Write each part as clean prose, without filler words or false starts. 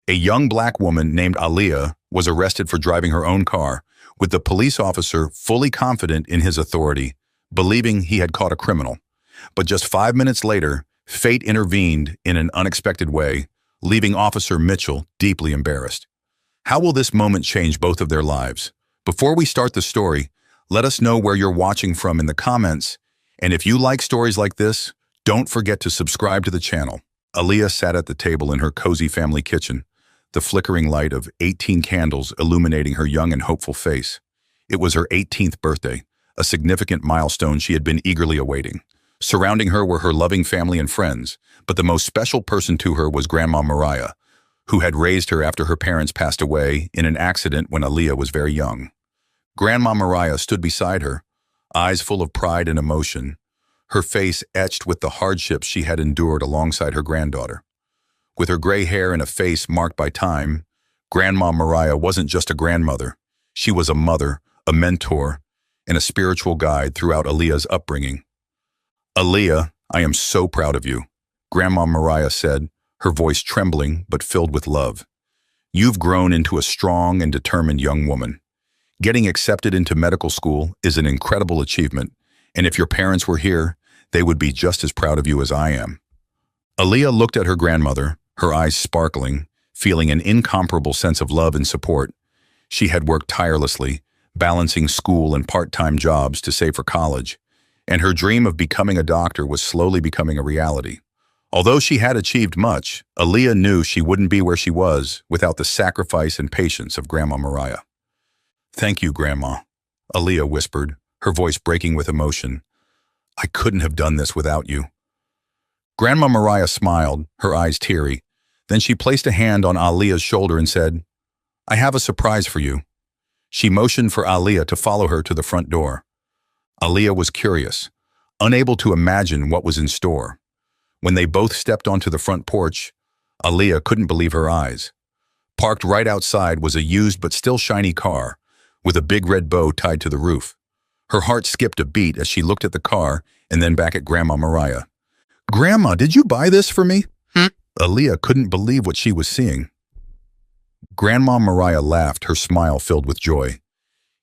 A young black woman named Aaliyah was arrested for driving her own car, with the police officer fully confident in his authority, believing he had caught a criminal. But just 5 minutes later, fate intervened in an unexpected way, leaving Officer Mitchell deeply embarrassed. How will this moment change both of their lives? Before we start the story, let us know where you're watching from in the comments, and if you like stories like this, don't forget to subscribe to the channel. Aaliyah sat at the table in her cozy family kitchen, the flickering light of 18 candles illuminating her young and hopeful face. It was her 18th birthday, a significant milestone she had been eagerly awaiting. Surrounding her were her loving family and friends, but the most special person to her was Grandma Mariah, who had raised her after her parents passed away in an accident when Aaliyah was very young. Grandma Mariah stood beside her, eyes full of pride and emotion, her face etched with the hardships she had endured alongside her granddaughter. With her gray hair and a face marked by time, Grandma Mariah wasn't just a grandmother. She was a mother, a mentor, and a spiritual guide throughout Aaliyah's upbringing. "Aaliyah, I am so proud of you," Grandma Mariah said, her voice trembling but filled with love. "You've grown into a strong and determined young woman. Getting accepted into medical school is an incredible achievement, and if your parents were here, they would be just as proud of you as I am." Aaliyah looked at her grandmother, her eyes sparkling, feeling an incomparable sense of love and support. She had worked tirelessly, balancing school and part-time jobs to save for college, and her dream of becoming a doctor was slowly becoming a reality. Although she had achieved much, Aaliyah knew she wouldn't be where she was without the sacrifice and patience of Grandma Mariah. "Thank you, Grandma," Aaliyah whispered, her voice breaking with emotion. "I couldn't have done this without you." Grandma Mariah smiled, her eyes teary. Then she placed a hand on Aaliyah's shoulder and said, "I have a surprise for you." She motioned for Aaliyah to follow her to the front door. Aaliyah was curious, unable to imagine what was in store. When they both stepped onto the front porch, Aaliyah couldn't believe her eyes. Parked right outside was a used but still shiny car, with a big red bow tied to the roof. Her heart skipped a beat as she looked at the car and then back at Grandma Mariah. "Grandma, did you buy this for me?" Aaliyah couldn't believe what she was seeing. Grandma Mariah laughed, her smile filled with joy.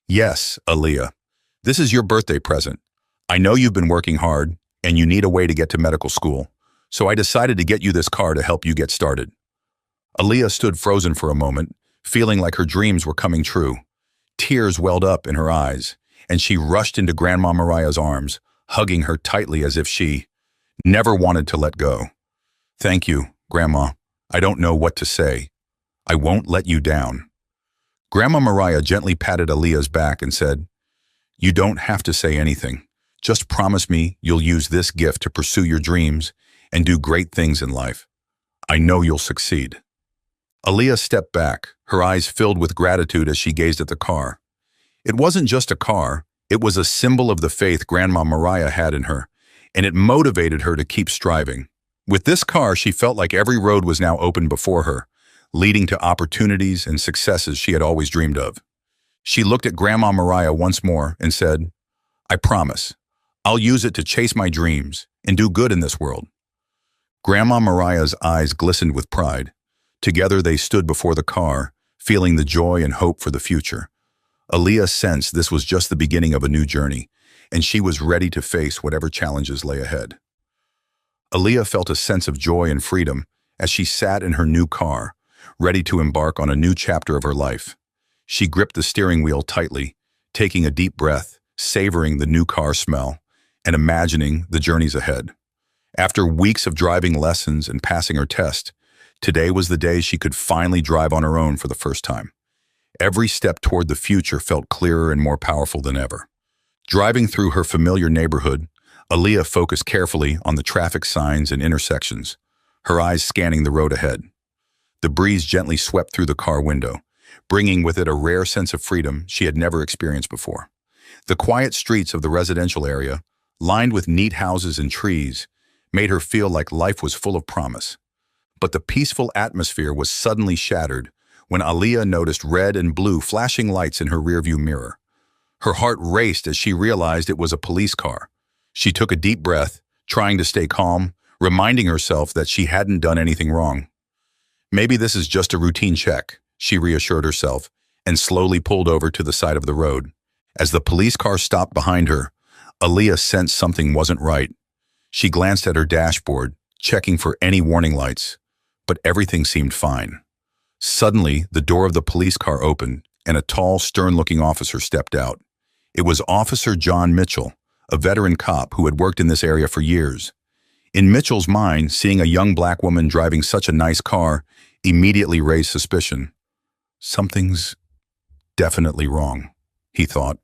"Yes, Aaliyah, this is your birthday present. I know you've been working hard, and you need a way to get to medical school, so I decided to get you this car to help you get started." Aaliyah stood frozen for a moment, feeling like her dreams were coming true. Tears welled up in her eyes, and she rushed into Grandma Mariah's arms, hugging her tightly as if she never wanted to let go. "Thank you, Grandma. I don't know what to say. I won't let you down." Grandma Mariah gently patted Aaliyah's back and said, "You don't have to say anything. Just promise me you'll use this gift to pursue your dreams and do great things in life. I know you'll succeed." Aaliyah stepped back, her eyes filled with gratitude as she gazed at the car. It wasn't just a car, it was a symbol of the faith Grandma Mariah had in her, and it motivated her to keep striving. With this car, she felt like every road was now open before her, leading to opportunities and successes she had always dreamed of. She looked at Grandma Mariah once more and said, "I promise, I'll use it to chase my dreams and do good in this world." Grandma Mariah's eyes glistened with pride. Together they stood before the car, feeling the joy and hope for the future. Aaliyah sensed this was just the beginning of a new journey, and she was ready to face whatever challenges lay ahead. Aaliyah felt a sense of joy and freedom as she sat in her new car, ready to embark on a new chapter of her life. She gripped the steering wheel tightly, taking a deep breath, savoring the new car smell, and imagining the journeys ahead. After weeks of driving lessons and passing her test, today was the day she could finally drive on her own for the first time. Every step toward the future felt clearer and more powerful than ever. Driving through her familiar neighborhood, Aaliyah focused carefully on the traffic signs and intersections, her eyes scanning the road ahead. The breeze gently swept through the car window, bringing with it a rare sense of freedom she had never experienced before. The quiet streets of the residential area, lined with neat houses and trees, made her feel like life was full of promise. But the peaceful atmosphere was suddenly shattered when Aaliyah noticed red and blue flashing lights in her rearview mirror. Her heart raced as she realized it was a police car. She took a deep breath, trying to stay calm, reminding herself that she hadn't done anything wrong. Maybe this is just a routine check, she reassured herself, and slowly pulled over to the side of the road. As the police car stopped behind her, Aaliyah sensed something wasn't right. She glanced at her dashboard, checking for any warning lights, but everything seemed fine. Suddenly, the door of the police car opened, and a tall, stern-looking officer stepped out. It was Officer John Mitchell, a veteran cop who had worked in this area for years. In Mitchell's mind, seeing a young black woman driving such a nice car immediately raised suspicion. Something's definitely wrong, he thought.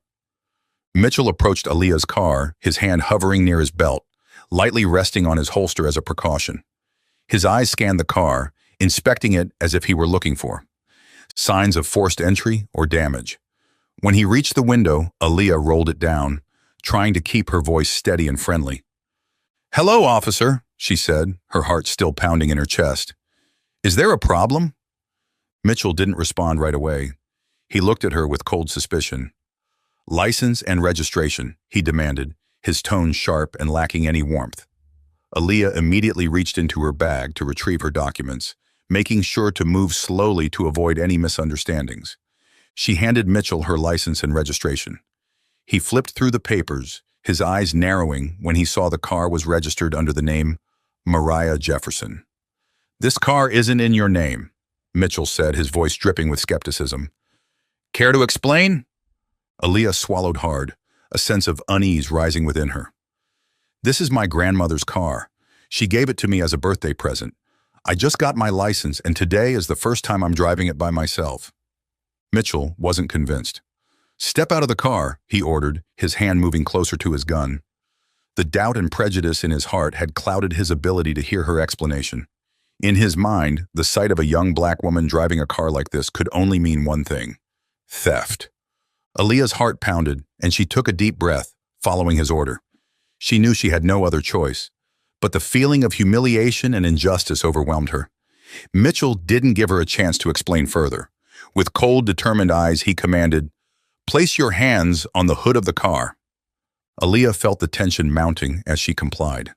Mitchell approached Aaliyah's car, his hand hovering near his belt, lightly resting on his holster as a precaution. His eyes scanned the car, inspecting it as if he were looking for signs of forced entry or damage. When he reached the window, Aaliyah rolled it down, trying to keep her voice steady and friendly. "Hello, officer," she said, her heart still pounding in her chest. "Is there a problem?" Mitchell didn't respond right away. He looked at her with cold suspicion. "License and registration," he demanded, his tone sharp and lacking any warmth. Aaliyah immediately reached into her bag to retrieve her documents, making sure to move slowly to avoid any misunderstandings. She handed Mitchell her license and registration. He flipped through the papers, his eyes narrowing when he saw the car was registered under the name Mariah Jefferson. "This car isn't in your name," Mitchell said, his voice dripping with skepticism. "Care to explain?" Aaliyah swallowed hard, a sense of unease rising within her. "This is my grandmother's car. She gave it to me as a birthday present. I just got my license, and today is the first time I'm driving it by myself." Mitchell wasn't convinced. "Step out of the car," he ordered, his hand moving closer to his gun. The doubt and prejudice in his heart had clouded his ability to hear her explanation. In his mind, the sight of a young black woman driving a car like this could only mean one thing: theft. Aaliyah's heart pounded, and she took a deep breath, following his order. She knew she had no other choice, but the feeling of humiliation and injustice overwhelmed her. Mitchell didn't give her a chance to explain further. With cold, determined eyes, he commanded, "Place your hands on the hood of the car." Aaliyah felt the tension mounting as she complied.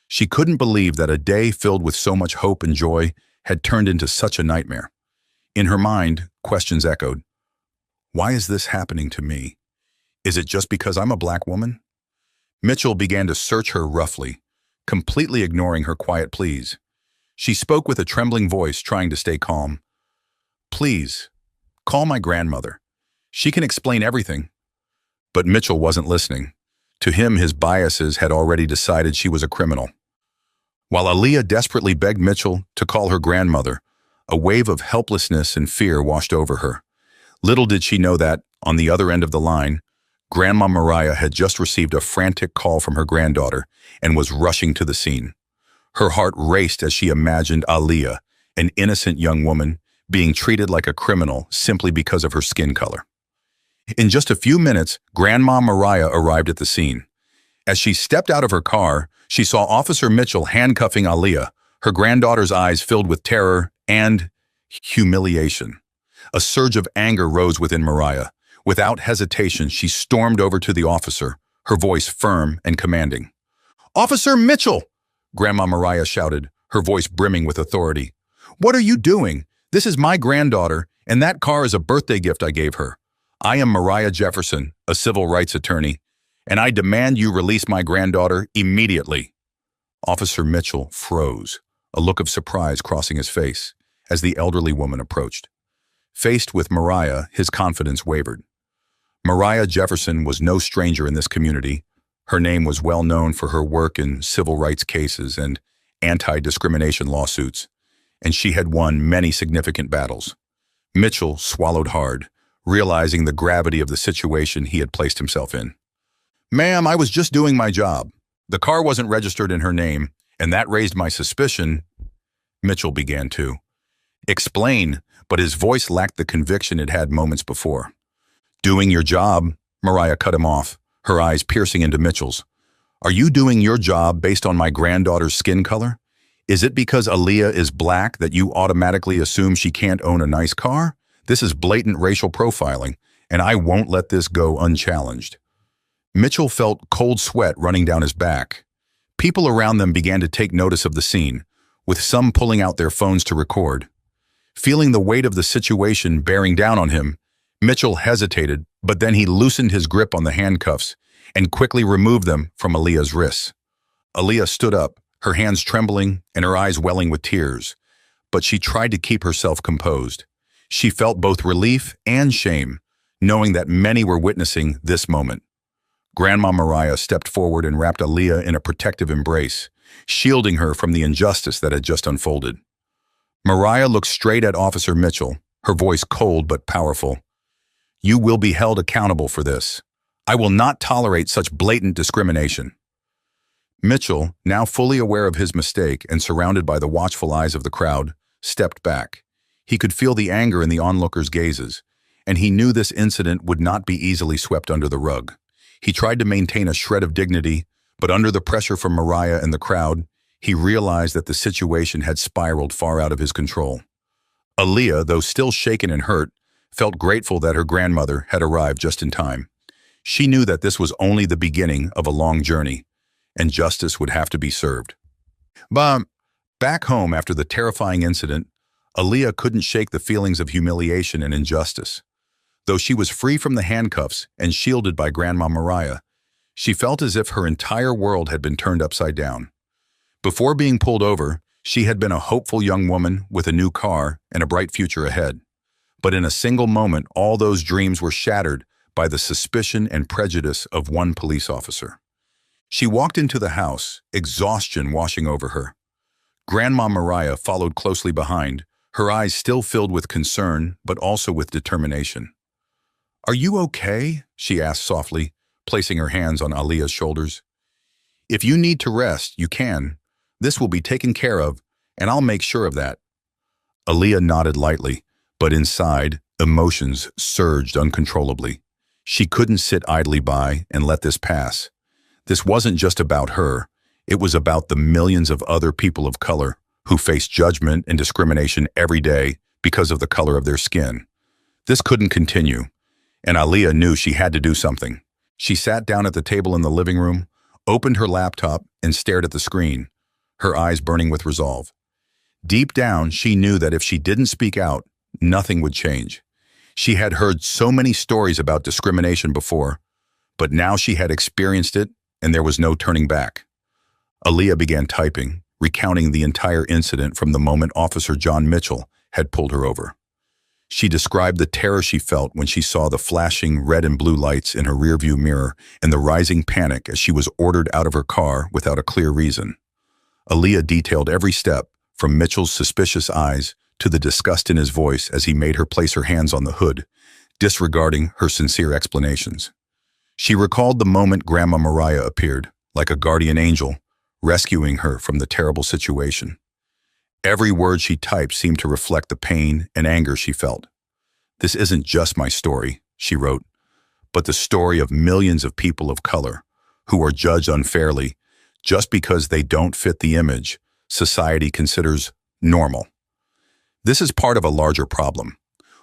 She couldn't believe that a day filled with so much hope and joy had turned into such a nightmare. In her mind, questions echoed. Why is this happening to me? Is it just because I'm a black woman? Mitchell began to search her roughly, completely ignoring her quiet pleas. She spoke with a trembling voice, trying to stay calm. "Please, call my grandmother. She can explain everything." But Mitchell wasn't listening. To him, his biases had already decided she was a criminal. While Aaliyah desperately begged Mitchell to call her grandmother, a wave of helplessness and fear washed over her. Little did she know that, on the other end of the line, Grandma Mariah had just received a frantic call from her granddaughter and was rushing to the scene. Her heart raced as she imagined Aaliyah, an innocent young woman, being treated like a criminal simply because of her skin color. In just a few minutes, Grandma Mariah arrived at the scene. As she stepped out of her car, she saw Officer Mitchell handcuffing Aaliyah, her granddaughter's eyes filled with terror and humiliation. A surge of anger rose within Mariah. Without hesitation, she stormed over to the officer, her voice firm and commanding. "Officer Mitchell!" Grandma Mariah shouted, her voice brimming with authority. "What are you doing? This is my granddaughter, and that car is a birthday gift I gave her. I am Mariah Jefferson, a civil rights attorney, and I demand you release my granddaughter immediately." Officer Mitchell froze, a look of surprise crossing his face, as the elderly woman approached. Faced with Mariah, his confidence wavered. Mariah Jefferson was no stranger in this community. Her name was well known for her work in civil rights cases and anti-discrimination lawsuits, and she had won many significant battles. Mitchell swallowed hard, realizing the gravity of the situation he had placed himself in. "Ma'am, I was just doing my job. The car wasn't registered in her name, and that raised my suspicion." Mitchell began to explain, but his voice lacked the conviction it had moments before. "Doing your job," Mariah cut him off, her eyes piercing into Mitchell's. "Are you doing your job based on my granddaughter's skin color? Is it because Aaliyah is black that you automatically assume she can't own a nice car? This is blatant racial profiling, and I won't let this go unchallenged." Mitchell felt cold sweat running down his back. People around them began to take notice of the scene, with some pulling out their phones to record. Feeling the weight of the situation bearing down on him, Mitchell hesitated, but then he loosened his grip on the handcuffs and quickly removed them from Aaliyah's wrists. Aaliyah stood up, her hands trembling and her eyes welling with tears, but she tried to keep herself composed. She felt both relief and shame, knowing that many were witnessing this moment. Grandma Mariah stepped forward and wrapped Aaliyah in a protective embrace, shielding her from the injustice that had just unfolded. Mariah looked straight at Officer Mitchell, her voice cold but powerful. "You will be held accountable for this. I will not tolerate such blatant discrimination." Mitchell, now fully aware of his mistake and surrounded by the watchful eyes of the crowd, stepped back. He could feel the anger in the onlookers' gazes, and he knew this incident would not be easily swept under the rug. He tried to maintain a shred of dignity, but under the pressure from Mariah and the crowd, he realized that the situation had spiraled far out of his control. Aaliyah, though still shaken and hurt, felt grateful that her grandmother had arrived just in time. She knew that this was only the beginning of a long journey, and justice would have to be served. But back home after the terrifying incident, Aaliyah couldn't shake the feelings of humiliation and injustice. Though she was free from the handcuffs and shielded by Grandma Mariah, she felt as if her entire world had been turned upside down. Before being pulled over, she had been a hopeful young woman with a new car and a bright future ahead. But in a single moment, all those dreams were shattered by the suspicion and prejudice of one police officer. She walked into the house, exhaustion washing over her. Grandma Mariah followed closely behind, her eyes still filled with concern, but also with determination. "Are you okay?" she asked softly, placing her hands on Aaliyah's shoulders. "If you need to rest, you can. This will be taken care of, and I'll make sure of that." Aaliyah nodded lightly, but inside, emotions surged uncontrollably. She couldn't sit idly by and let this pass. This wasn't just about her. It was about the millions of other people of color who face judgment and discrimination every day because of the color of their skin. This couldn't continue, and Aaliyah knew she had to do something. She sat down at the table in the living room, opened her laptop, and stared at the screen, her eyes burning with resolve. Deep down, she knew that if she didn't speak out, nothing would change. She had heard so many stories about discrimination before, but now she had experienced it, and there was no turning back. Aaliyah began typing, recounting the entire incident from the moment Officer John Mitchell had pulled her over. She described the terror she felt when she saw the flashing red and blue lights in her rearview mirror and the rising panic as she was ordered out of her car without a clear reason. Aaliyah detailed every step, from Mitchell's suspicious eyes to the disgust in his voice as he made her place her hands on the hood, disregarding her sincere explanations. She recalled the moment Grandma Mariah appeared, like a guardian angel, rescuing her from the terrible situation. Every word she typed seemed to reflect the pain and anger she felt. "This isn't just my story," she wrote, "but the story of millions of people of color who are judged unfairly just because they don't fit the image society considers normal. This is part of a larger problem,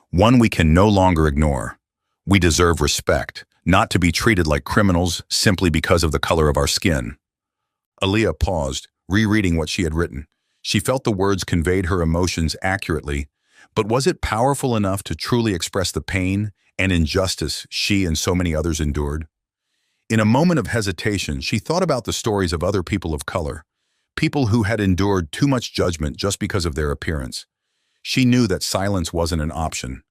one we can no longer ignore. We deserve respect, not to be treated like criminals simply because of the color of our skin." Aaliyah paused, rereading what she had written. She felt the words conveyed her emotions accurately, but was it powerful enough to truly express the pain and injustice she and so many others endured? In a moment of hesitation, she thought about the stories of other people of color, people who had endured too much judgment just because of their appearance. She knew that silence wasn't an option.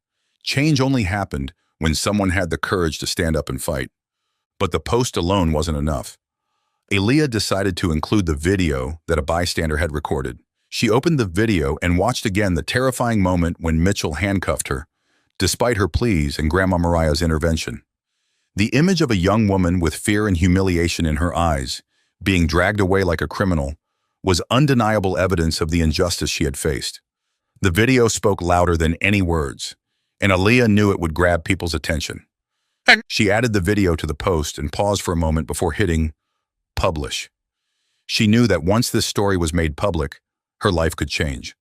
Change only happened when someone had the courage to stand up and fight. But the post alone wasn't enough. Aaliyah decided to include the video that a bystander had recorded. She opened the video and watched again the terrifying moment when Mitchell handcuffed her, despite her pleas and Grandma Mariah's intervention. The image of a young woman with fear and humiliation in her eyes, being dragged away like a criminal, was undeniable evidence of the injustice she had faced. The video spoke louder than any words, and Aaliyah knew it would grab people's attention. She added the video to the post and paused for a moment before hitting publish. She knew that once this story was made public, her life could change.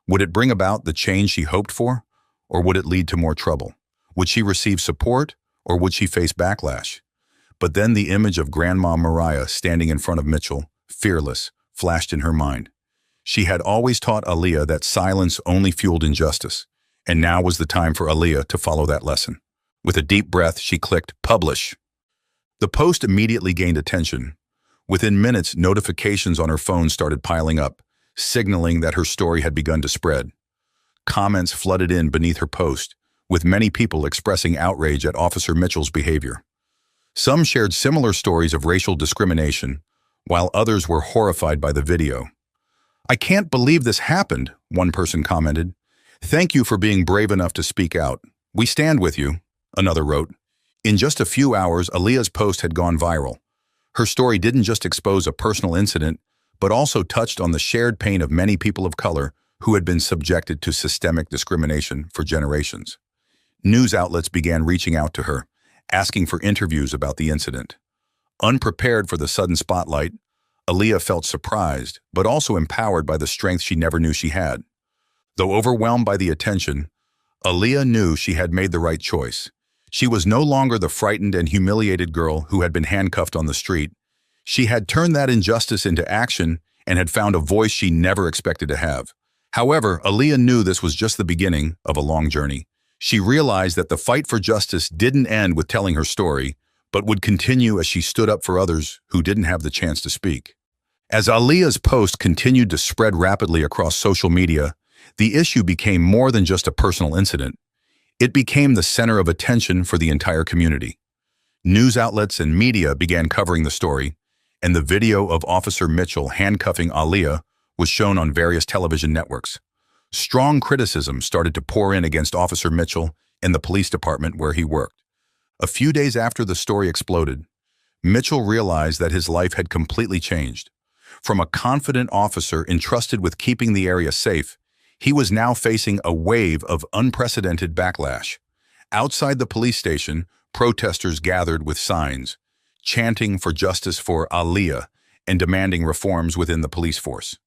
Would it bring about the change she hoped for, or would it lead to more trouble? Would she receive support, or would she face backlash? But then the image of Grandma Mariah standing in front of Mitchell, fearless, flashed in her mind. She had always taught Aaliyah that silence only fueled injustice, and now was the time for Aaliyah to follow that lesson. With a deep breath, she clicked publish. The post immediately gained attention. Within minutes, notifications on her phone started piling up, signaling that her story had begun to spread. Comments flooded in beneath her post, with many people expressing outrage at Officer Mitchell's behavior. Some shared similar stories of racial discrimination, while others were horrified by the video. "I can't believe this happened," one person commented. "Thank you for being brave enough to speak out. We stand with you," another wrote. In just a few hours, Aaliyah's post had gone viral. Her story didn't just expose a personal incident, but also touched on the shared pain of many people of color who had been subjected to systemic discrimination for generations. News outlets began reaching out to her, asking for interviews about the incident. Unprepared for the sudden spotlight, Aaliyah felt surprised, but also empowered by the strength she never knew she had. Though overwhelmed by the attention, Aaliyah knew she had made the right choice. She was no longer the frightened and humiliated girl who had been handcuffed on the street. She had turned that injustice into action and had found a voice she never expected to have. However, Aaliyah knew this was just the beginning of a long journey. She realized that the fight for justice didn't end with telling her story, but would continue as she stood up for others who didn't have the chance to speak. As Aaliyah's post continued to spread rapidly across social media, the issue became more than just a personal incident. It became the center of attention for the entire community. News outlets and media began covering the story, and the video of Officer Mitchell handcuffing Aaliyah was shown on various television networks. Strong criticism started to pour in against Officer Mitchell and the police department where he worked. A few days after the story exploded, Mitchell realized that his life had completely changed. From a confident officer entrusted with keeping the area safe, he was now facing a wave of unprecedented backlash. Outside the police station, protesters gathered with signs, chanting for justice for Aaliyah and demanding reforms within the police force.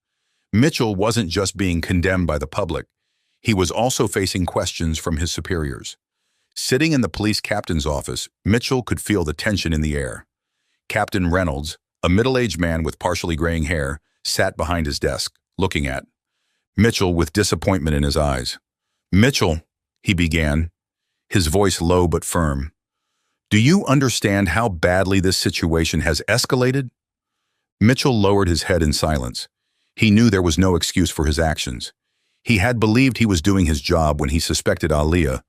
Mitchell wasn't just being condemned by the public, he was also facing questions from his superiors. Sitting in the police captain's office, Mitchell could feel the tension in the air. Captain Reynolds, a middle-aged man with partially graying hair, sat behind his desk, looking at Mitchell with disappointment in his eyes. "Mitchell," he began, his voice low but firm, "do you understand how badly this situation has escalated?" Mitchell lowered his head in silence. He knew there was no excuse for his actions. He had believed he was doing his job when he suspected Aaliyah,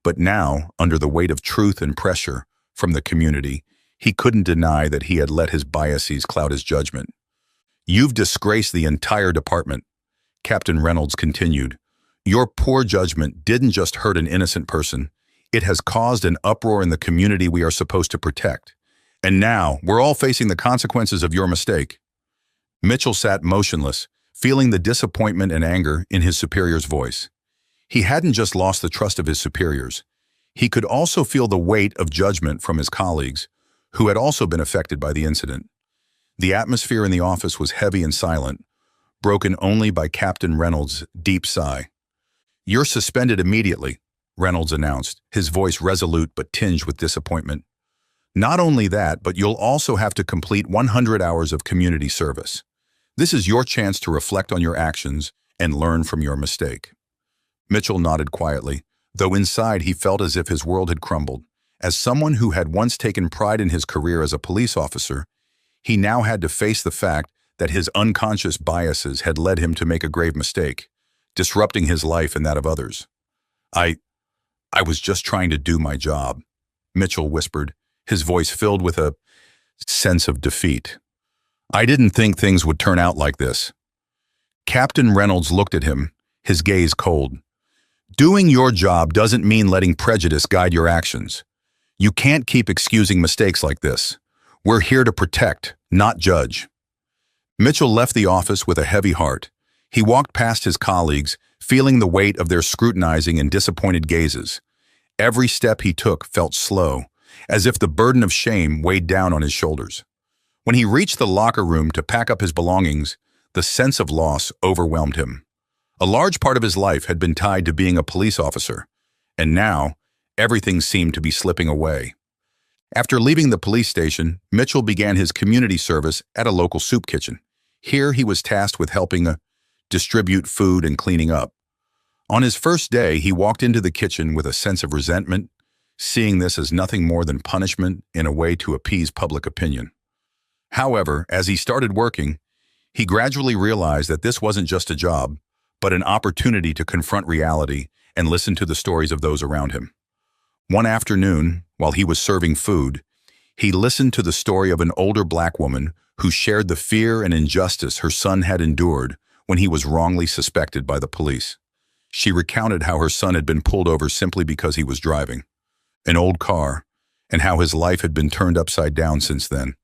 but now, under the weight of truth and pressure from the community, he couldn't deny that he had let his biases cloud his judgment. "You've disgraced the entire department," Captain Reynolds continued. "Your poor judgment didn't just hurt an innocent person, it has caused an uproar in the community we are supposed to protect. And now, we're all facing the consequences of your mistake." Mitchell sat motionless, feeling the disappointment and anger in his superior's voice. He hadn't just lost the trust of his superiors. He could also feel the weight of judgment from his colleagues, who had also been affected by the incident. The atmosphere in the office was heavy and silent, broken only by Captain Reynolds' deep sigh. "You're suspended immediately," Reynolds announced, his voice resolute but tinged with disappointment. "Not only that, but you'll also have to complete 100 hours of community service. This is your chance to reflect on your actions and learn from your mistake." Mitchell nodded quietly, though inside he felt as if his world had crumbled. As someone who had once taken pride in his career as a police officer, he now had to face the fact that his unconscious biases had led him to make a grave mistake, disrupting his life and that of others. I was just trying to do my job," Mitchell whispered, his voice filled with a sense of defeat. "I didn't think things would turn out like this." Captain Reynolds looked at him, his gaze cold. "Doing your job doesn't mean letting prejudice guide your actions. You can't keep excusing mistakes like this. We're here to protect, not judge." Mitchell left the office with a heavy heart. He walked past his colleagues, feeling the weight of their scrutinizing and disappointed gazes. Every step he took felt slow, as if the burden of shame weighed down on his shoulders. When he reached the locker room to pack up his belongings, the sense of loss overwhelmed him. A large part of his life had been tied to being a police officer, and now everything seemed to be slipping away. After leaving the police station, Mitchell began his community service at a local soup kitchen. Here he was tasked with helping distribute food, and cleaning up. On his first day, he walked into the kitchen with a sense of resentment, seeing this as nothing more than punishment in a way to appease public opinion. However, as he started working, he gradually realized that this wasn't just a job, but an opportunity to confront reality and listen to the stories of those around him. One afternoon, while he was serving food, he listened to the story of an older black woman who shared the fear and injustice her son had endured when he was wrongly suspected by the police. She recounted how her son had been pulled over simply because he was driving an old car, and how his life had been turned upside down since then.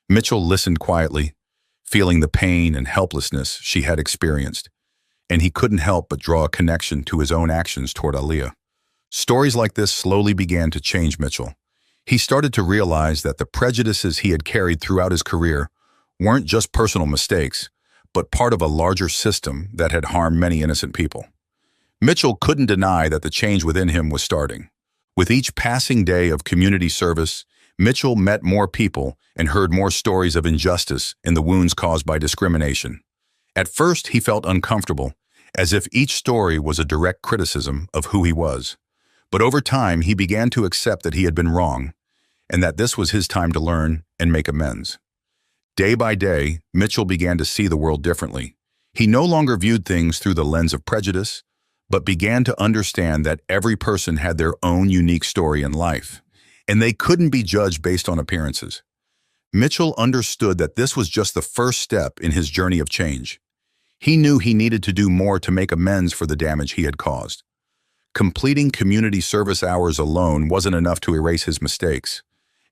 Mitchell listened quietly, feeling the pain and helplessness she had experienced, and he couldn't help but draw a connection to his own actions toward Aaliyah. Stories like this slowly began to change Mitchell. He started to realize that the prejudices he had carried throughout his career weren't just personal mistakes, but part of a larger system that had harmed many innocent people. Mitchell couldn't deny that the change within him was starting. With each passing day of community service, Mitchell met more people and heard more stories of injustice and the wounds caused by discrimination. At first, he felt uncomfortable, as if each story was a direct criticism of who he was. But over time, he began to accept that he had been wrong, and that this was his time to learn and make amends. Day by day, Mitchell began to see the world differently. He no longer viewed things through the lens of prejudice, but began to understand that every person had their own unique story in life, and they couldn't be judged based on appearances. Mitchell understood that this was just the first step in his journey of change. He knew he needed to do more to make amends for the damage he had caused. Completing community service hours alone wasn't enough to erase his mistakes,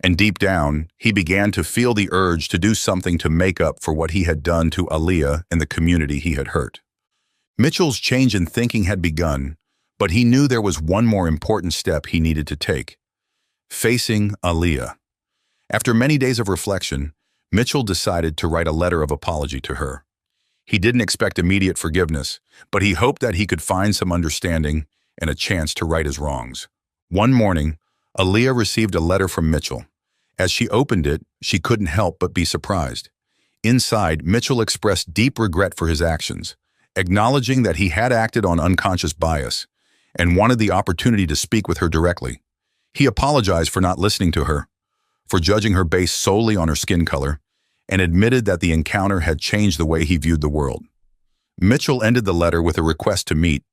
and deep down, he began to feel the urge to do something to make up for what he had done to Aaliyah and the community he had hurt. Mitchell's change in thinking had begun, but he knew there was one more important step he needed to take: facing Aaliyah. After many days of reflection, Mitchell decided to write a letter of apology to her. He didn't expect immediate forgiveness, but he hoped that he could find some understanding and a chance to right his wrongs. One morning, Aaliyah received a letter from Mitchell. As she opened it, she couldn't help but be surprised. Inside, Mitchell expressed deep regret for his actions, acknowledging that he had acted on unconscious bias and wanted the opportunity to speak with her directly. He apologized for not listening to her, for judging her based solely on her skin color, and admitted that the encounter had changed the way he viewed the world. Mitchell ended the letter with a request to meet,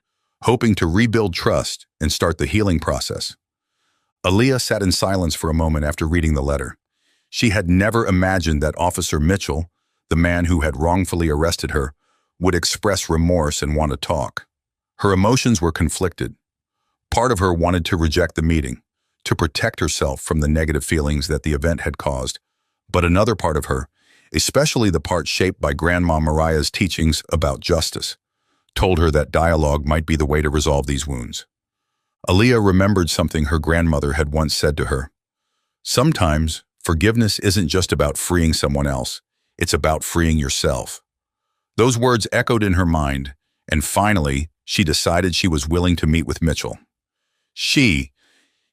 hoping to rebuild trust and start the healing process. Aaliyah sat in silence for a moment after reading the letter. She had never imagined that Officer Mitchell, the man who had wrongfully arrested her, would express remorse and want to talk. Her emotions were conflicted. Part of her wanted to reject the meeting, to protect herself from the negative feelings that the event had caused, but another part of her, especially the part shaped by Grandma Mariah's teachings about justice, told her that dialogue might be the way to resolve these wounds. Aaliyah remembered something her grandmother had once said to her: "Sometimes, forgiveness isn't just about freeing someone else, it's about freeing yourself." Those words echoed in her mind, and finally, she decided she was willing to meet with Mitchell. She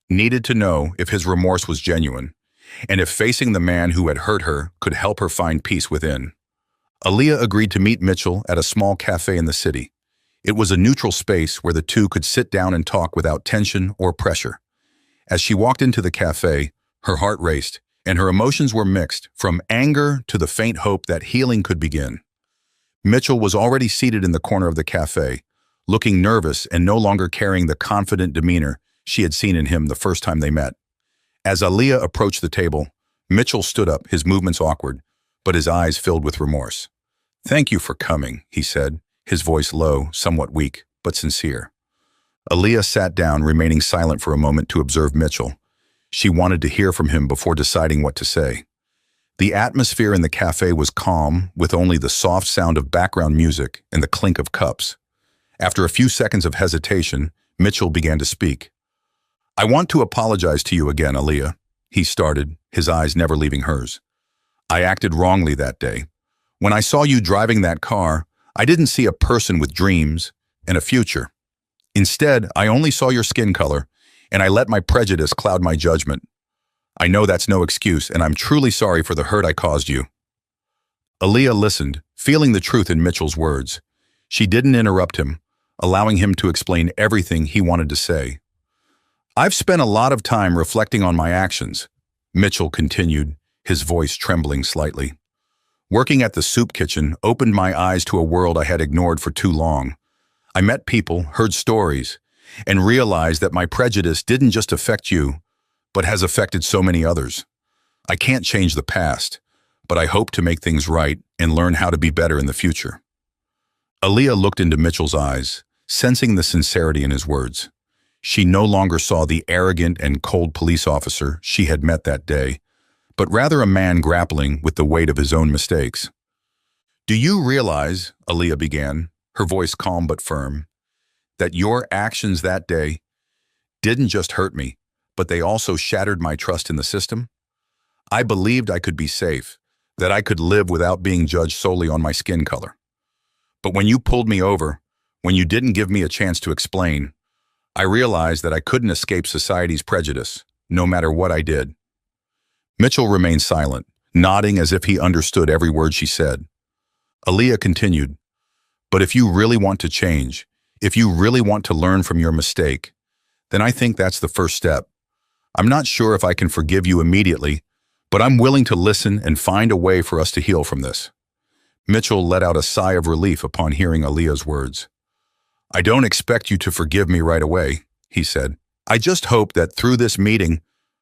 needed to know if his remorse was genuine, and if facing the man who had hurt her could help her find peace within. Aaliyah agreed to meet Mitchell at a small cafe in the city. It was a neutral space where the two could sit down and talk without tension or pressure. As she walked into the cafe, her heart raced, and her emotions were mixed, from anger to the faint hope that healing could begin. Mitchell was already seated in the corner of the cafe, looking nervous and no longer carrying the confident demeanor she had seen in him the first time they met. As Aaliyah approached the table, Mitchell stood up, his movements awkward, but his eyes filled with remorse. "Thank you for coming," he said, his voice low, somewhat weak, but sincere. Aaliyah sat down, remaining silent for a moment to observe Mitchell. She wanted to hear from him before deciding what to say. The atmosphere in the cafe was calm, with only the soft sound of background music and the clink of cups. After a few seconds of hesitation, Mitchell began to speak. "I want to apologize to you again, Aaliyah," he started, his eyes never leaving hers. "I acted wrongly that day. When I saw you driving that car, I didn't see a person with dreams and a future. Instead, I only saw your skin color, and I let my prejudice cloud my judgment. I know that's no excuse, and I'm truly sorry for the hurt I caused you." Aaliyah listened, feeling the truth in Mitchell's words. She didn't interrupt him, allowing him to explain everything he wanted to say. "I've spent a lot of time reflecting on my actions," Mitchell continued, his voice trembling slightly. "Working at the soup kitchen opened my eyes to a world I had ignored for too long. I met people, heard stories, and realized that my prejudice didn't just affect you, but has affected so many others. I can't change the past, but I hope to make things right and learn how to be better in the future." Aaliyah looked into Mitchell's eyes, sensing the sincerity in his words. She no longer saw the arrogant and cold police officer she had met that day, but rather a man grappling with the weight of his own mistakes. "Do you realize," Aaliyah began, her voice calm but firm, "that your actions that day didn't just hurt me, but they also shattered my trust in the system? I believed I could be safe, that I could live without being judged solely on my skin color. But when you pulled me over, when you didn't give me a chance to explain, I realized that I couldn't escape society's prejudice, no matter what I did." Mitchell remained silent, nodding as if he understood every word she said. Aaliyah continued, "But if you really want to change, if you really want to learn from your mistake, then I think that's the first step. I'm not sure if I can forgive you immediately, but I'm willing to listen and find a way for us to heal from this." Mitchell let out a sigh of relief upon hearing Aaliyah's words. "I don't expect you to forgive me right away," he said. "I just hope that through this meeting,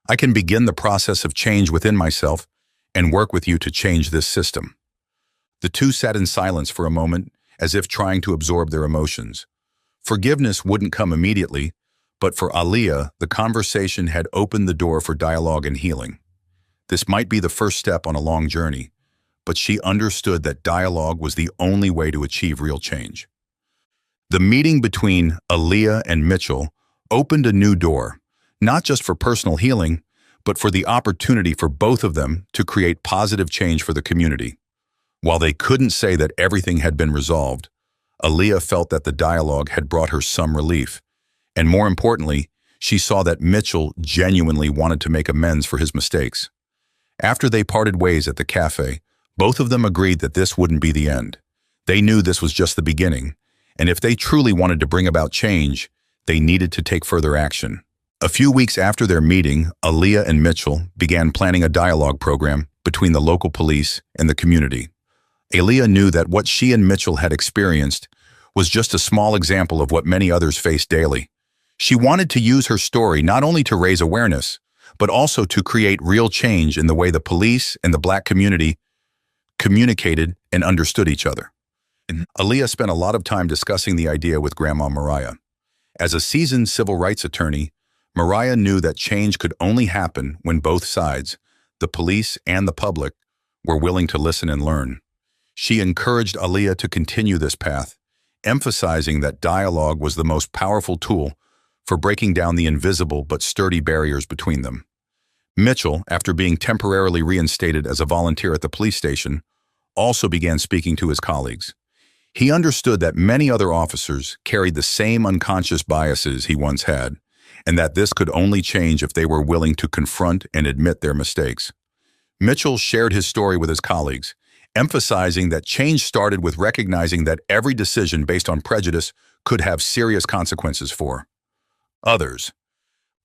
I can begin the process of change within myself and work with you to change this system." The two sat in silence for a moment, as if trying to absorb their emotions. Forgiveness wouldn't come immediately, but for Aaliyah, the conversation had opened the door for dialogue and healing. This might be the first step on a long journey, but she understood that dialogue was the only way to achieve real change. The meeting between Aaliyah and Mitchell opened a new door, not just for personal healing, but for the opportunity for both of them to create positive change for the community. While they couldn't say that everything had been resolved, Aaliyah felt that the dialogue had brought her some relief, and more importantly, she saw that Mitchell genuinely wanted to make amends for his mistakes. After they parted ways at the cafe, both of them agreed that this wouldn't be the end. They knew this was just the beginning, and if they truly wanted to bring about change, they needed to take further action. A few weeks after their meeting, Aaliyah and Mitchell began planning a dialogue program between the local police and the community. Aaliyah knew that what she and Mitchell had experienced was just a small example of what many others face daily. She wanted to use her story not only to raise awareness, but also to create real change in the way the police and the Black community communicated and understood each other. And Aaliyah spent a lot of time discussing the idea with Grandma Mariah. As a seasoned civil rights attorney, Mariah knew that change could only happen when both sides, the police and the public, were willing to listen and learn. She encouraged Aaliyah to continue this path, emphasizing that dialogue was the most powerful tool for breaking down the invisible but sturdy barriers between them. Mitchell, after being temporarily reinstated as a volunteer at the police station, also began speaking to his colleagues. He understood that many other officers carried the same unconscious biases he once had, and that this could only change if they were willing to confront and admit their mistakes. Mitchell shared his story with his colleagues, emphasizing that change started with recognizing that every decision based on prejudice could have serious consequences for others.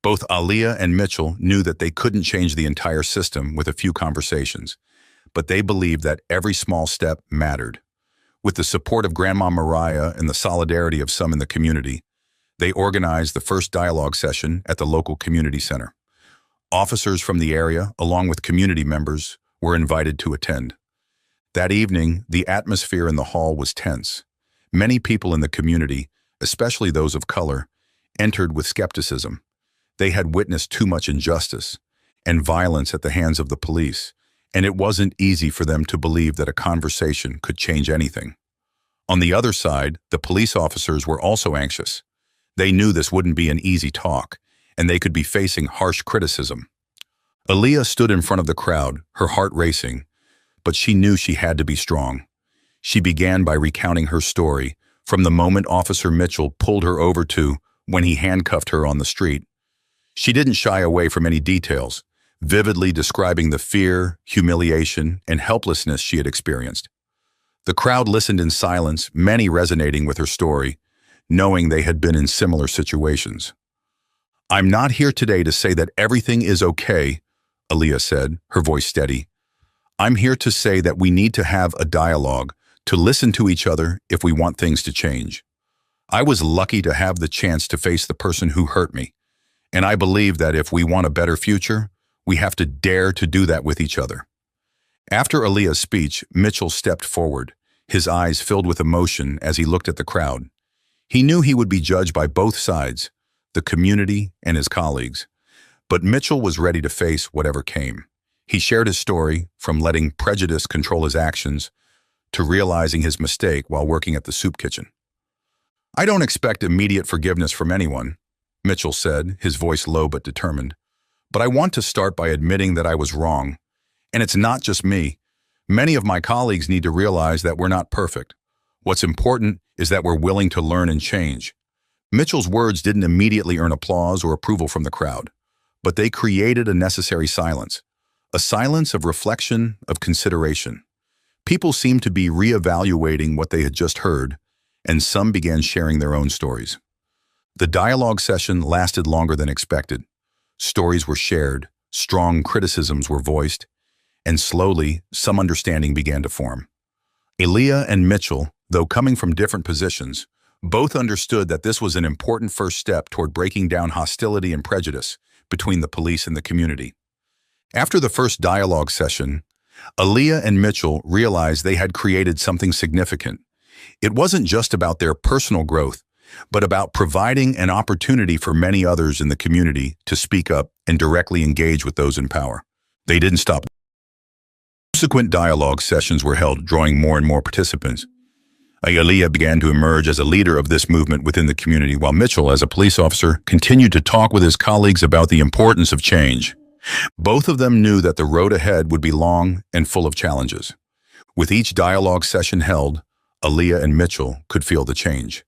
Both Aaliyah and Mitchell knew that they couldn't change the entire system with a few conversations, but they believed that every small step mattered. With the support of Grandma Mariah and the solidarity of some in the community, they organized the first dialogue session at the local community center. Officers from the area, along with community members, were invited to attend. That evening, the atmosphere in the hall was tense. Many people in the community, especially those of color, entered with skepticism. They had witnessed too much injustice and violence at the hands of the police, and it wasn't easy for them to believe that a conversation could change anything. On the other side, the police officers were also anxious. They knew this wouldn't be an easy talk, and they could be facing harsh criticism. Aaliyah stood in front of the crowd, her heart racing, but she knew she had to be strong. She began by recounting her story, from the moment Officer Mitchell pulled her over to when he handcuffed her on the street. She didn't shy away from any details, vividly describing the fear, humiliation, and helplessness she had experienced. The crowd listened in silence, many resonating with her story, knowing they had been in similar situations. "I'm not here today to say that everything is okay," Aaliyah said, her voice steady. "I'm here to say that we need to have a dialogue, to listen to each other if we want things to change. I was lucky to have the chance to face the person who hurt me, and I believe that if we want a better future, we have to dare to do that with each other." After Aaliyah's speech, Mitchell stepped forward, his eyes filled with emotion as he looked at the crowd. He knew he would be judged by both sides, the community and his colleagues, but Mitchell was ready to face whatever came. He shared his story, from letting prejudice control his actions to realizing his mistake while working at the soup kitchen. "I don't expect immediate forgiveness from anyone," Mitchell said, his voice low but determined. "But I want to start by admitting that I was wrong. And it's not just me. Many of my colleagues need to realize that we're not perfect. What's important is that we're willing to learn and change." Mitchell's words didn't immediately earn applause or approval from the crowd, but they created a necessary silence, a silence of reflection, of consideration. People seemed to be reevaluating what they had just heard, and some began sharing their own stories. The dialogue session lasted longer than expected. Stories were shared, strong criticisms were voiced, and slowly, some understanding began to form. Aaliyah and Mitchell, though coming from different positions, both understood that this was an important first step toward breaking down hostility and prejudice between the police and the community. After the first dialogue session, Aaliyah and Mitchell realized they had created something significant. It wasn't just about their personal growth, but about providing an opportunity for many others in the community to speak up and directly engage with those in power. They didn't stop. Subsequent dialogue sessions were held, drawing more and more participants. Aaliyah began to emerge as a leader of this movement within the community, while Mitchell, as a police officer, continued to talk with his colleagues about the importance of change. Both of them knew that the road ahead would be long and full of challenges. With each dialogue session held, Aaliyah and Mitchell could feel the change.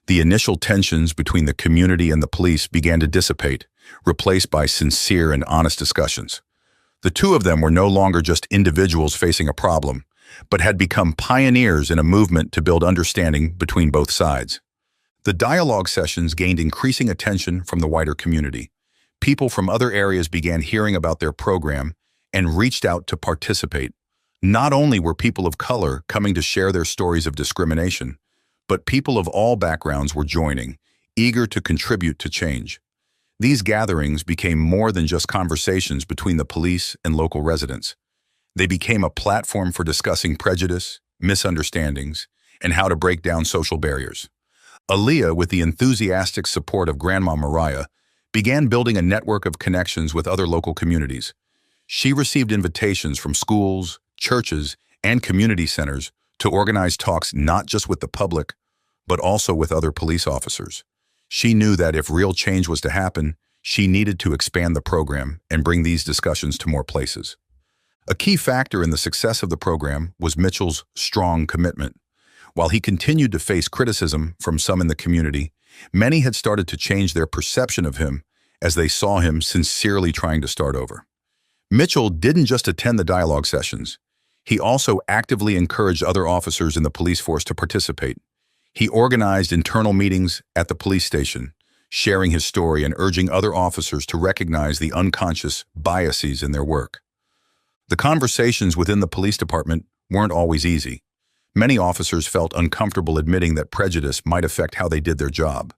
The initial tensions between the community and the police began to dissipate, replaced by sincere and honest discussions. The two of them were no longer just individuals facing a problem, but had become pioneers in a movement to build understanding between both sides. The dialogue sessions gained increasing attention from the wider community. People from other areas began hearing about their program and reached out to participate. Not only were people of color coming to share their stories of discrimination, but people of all backgrounds were joining, eager to contribute to change. These gatherings became more than just conversations between the police and local residents. They became a platform for discussing prejudice, misunderstandings, and how to break down social barriers. Aaliyah, with the enthusiastic support of Grandma Mariah, began building a network of connections with other local communities. She received invitations from schools, churches, and community centers to organize talks not just with the public, but also with other police officers. She knew that if real change was to happen, she needed to expand the program and bring these discussions to more places. A key factor in the success of the program was Mitchell's strong commitment. While he continued to face criticism from some in the community, many had started to change their perception of him as they saw him sincerely trying to start over. Mitchell didn't just attend the dialogue sessions. He also actively encouraged other officers in the police force to participate. He organized internal meetings at the police station, sharing his story and urging other officers to recognize the unconscious biases in their work. The conversations within the police department weren't always easy. Many officers felt uncomfortable admitting that prejudice might affect how they did their job.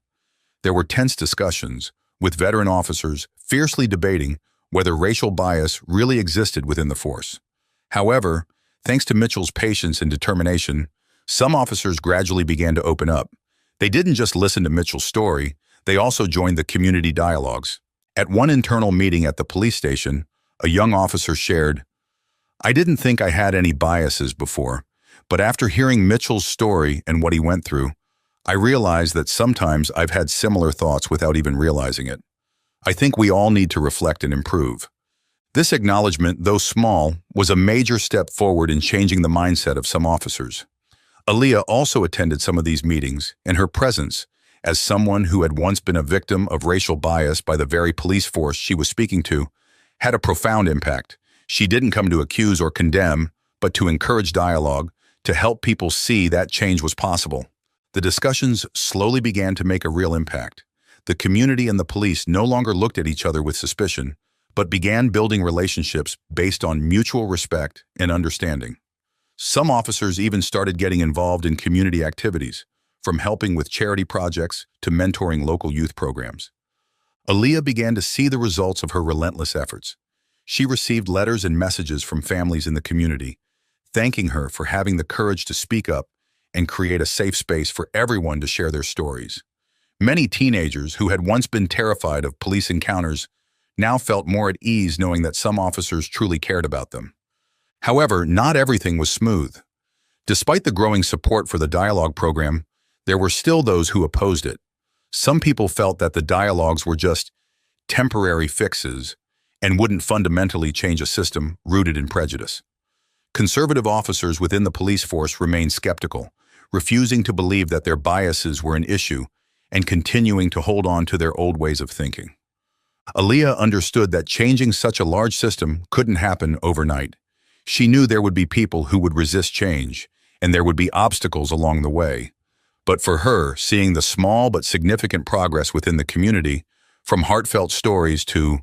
There were tense discussions, with veteran officers fiercely debating whether racial bias really existed within the force. However, thanks to Mitchell's patience and determination, some officers gradually began to open up. They didn't just listen to Mitchell's story, they also joined the community dialogues. At one internal meeting at the police station, a young officer shared, "I didn't think I had any biases before, but after hearing Mitchell's story and what he went through, I realized that sometimes I've had similar thoughts without even realizing it. I think we all need to reflect and improve." This acknowledgement, though small, was a major step forward in changing the mindset of some officers. Aaliyah also attended some of these meetings, and her presence, as someone who had once been a victim of racial bias by the very police force she was speaking to, had a profound impact. She didn't come to accuse or condemn, but to encourage dialogue, to help people see that change was possible. The discussions slowly began to make a real impact. The community and the police no longer looked at each other with suspicion, but began building relationships based on mutual respect and understanding. Some officers even started getting involved in community activities, from helping with charity projects to mentoring local youth programs. Aaliyah began to see the results of her relentless efforts. She received letters and messages from families in the community, thanking her for having the courage to speak up and create a safe space for everyone to share their stories. Many teenagers who had once been terrified of police encounters now felt more at ease knowing that some officers truly cared about them. However, not everything was smooth. Despite the growing support for the dialogue program, there were still those who opposed it. Some people felt that the dialogues were just temporary fixes and wouldn't fundamentally change a system rooted in prejudice. Conservative officers within the police force remained skeptical, refusing to believe that their biases were an issue and continuing to hold on to their old ways of thinking. Aaliyah understood that changing such a large system couldn't happen overnight. She knew there would be people who would resist change, and there would be obstacles along the way. But for her, seeing the small but significant progress within the community, from heartfelt stories to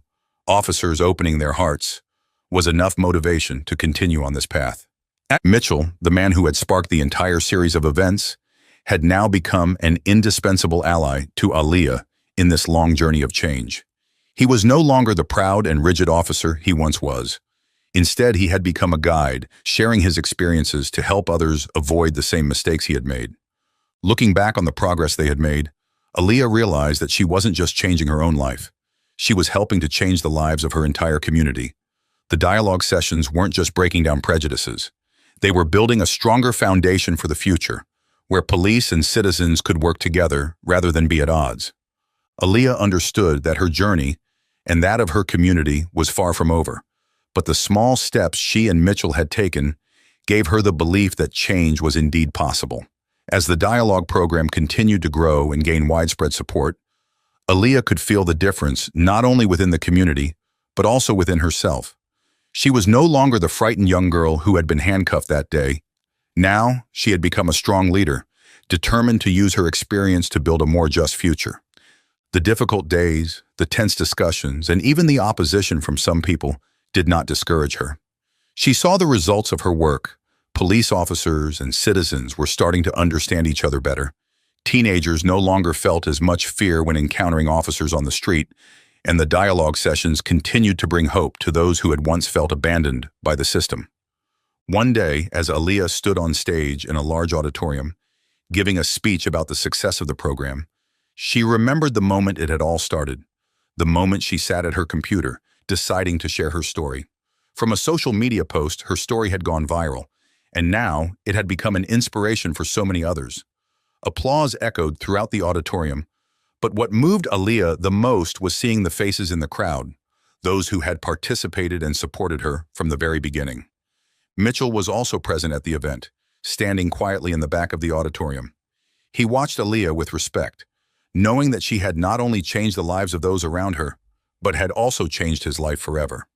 officers opening their hearts, was enough motivation to continue on this path. Mitchell, the man who had sparked the entire series of events, had now become an indispensable ally to Aaliyah in this long journey of change. He was no longer the proud and rigid officer he once was. Instead, he had become a guide, sharing his experiences to help others avoid the same mistakes he had made. Looking back on the progress they had made, Aaliyah realized that she wasn't just changing her own life. She was helping to change the lives of her entire community. The dialogue sessions weren't just breaking down prejudices. They were building a stronger foundation for the future, where police and citizens could work together rather than be at odds. Aaliyah understood that her journey and that of her community was far from over, but the small steps she and Mitchell had taken gave her the belief that change was indeed possible. As the dialogue program continued to grow and gain widespread support, Aaliyah could feel the difference not only within the community, but also within herself. She was no longer the frightened young girl who had been handcuffed that day. Now, she had become a strong leader, determined to use her experience to build a more just future. The difficult days, the tense discussions, and even the opposition from some people did not discourage her. She saw the results of her work. Police officers and citizens were starting to understand each other better. Teenagers no longer felt as much fear when encountering officers on the street, and the dialogue sessions continued to bring hope to those who had once felt abandoned by the system. One day, as Aaliyah stood on stage in a large auditorium, giving a speech about the success of the program, she remembered the moment it had all started, the moment she sat at her computer, deciding to share her story. From a social media post, her story had gone viral, and now it had become an inspiration for so many others. Applause echoed throughout the auditorium, but what moved Aaliyah the most was seeing the faces in the crowd, those who had participated and supported her from the very beginning. Mitchell was also present at the event, standing quietly in the back of the auditorium. He watched Aaliyah with respect, knowing that she had not only changed the lives of those around her, but had also changed his life forever.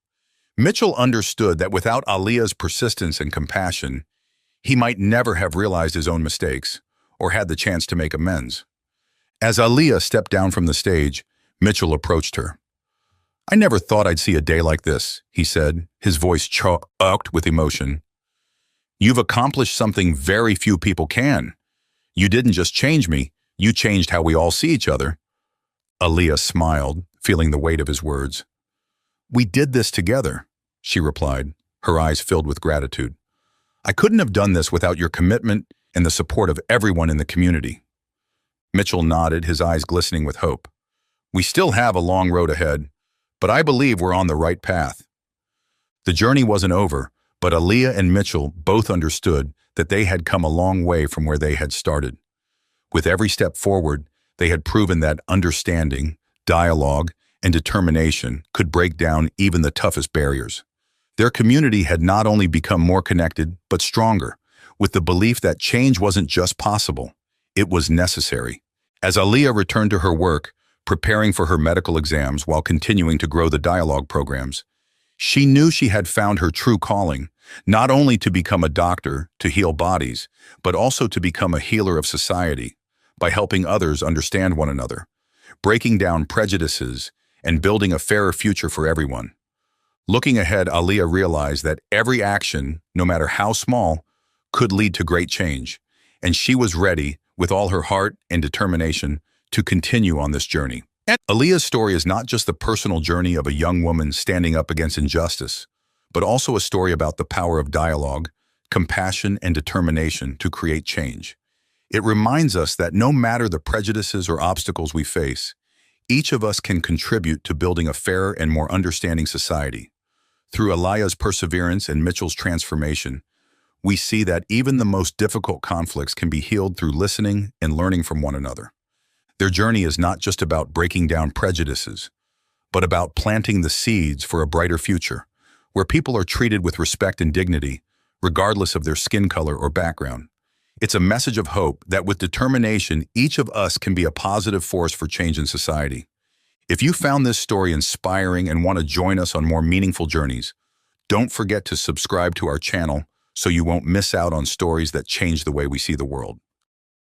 Mitchell understood that without Aaliyah's persistence and compassion, he might never have realized his own mistakes or had the chance to make amends. As Aaliyah stepped down from the stage, Mitchell approached her. "I never thought I'd see a day like this," he said, his voice choked with emotion. "You've accomplished something very few people can. You didn't just change me, you changed how we all see each other." Aaliyah smiled, feeling the weight of his words. "We did this together," she replied, her eyes filled with gratitude. "I couldn't have done this without your commitment and the support of everyone in the community." Mitchell nodded, his eyes glistening with hope. "We still have a long road ahead, but I believe we're on the right path." The journey wasn't over, but Aaliyah and Mitchell both understood that they had come a long way from where they had started. With every step forward, they had proven that understanding, dialogue, and determination could break down even the toughest barriers. Their community had not only become more connected, but stronger, with the belief that change wasn't just possible, it was necessary. As Aaliyah returned to her work, preparing for her medical exams while continuing to grow the dialogue programs, she knew she had found her true calling, not only to become a doctor to heal bodies, but also to become a healer of society by helping others understand one another, breaking down prejudices, and building a fairer future for everyone. Looking ahead, Aaliyah realized that every action, no matter how small, could lead to great change, and she was ready, with all her heart and determination, to continue on this journey. Aaliyah's story is not just the personal journey of a young woman standing up against injustice, but also a story about the power of dialogue, compassion, and determination to create change. It reminds us that no matter the prejudices or obstacles we face, each of us can contribute to building a fairer and more understanding society. Through Aaliyah's perseverance and Mitchell's transformation, we see that even the most difficult conflicts can be healed through listening and learning from one another. Their journey is not just about breaking down prejudices, but about planting the seeds for a brighter future, where people are treated with respect and dignity, regardless of their skin color or background. It's a message of hope that with determination, each of us can be a positive force for change in society. If you found this story inspiring and want to join us on more meaningful journeys, don't forget to subscribe to our channel so you won't miss out on stories that change the way we see the world.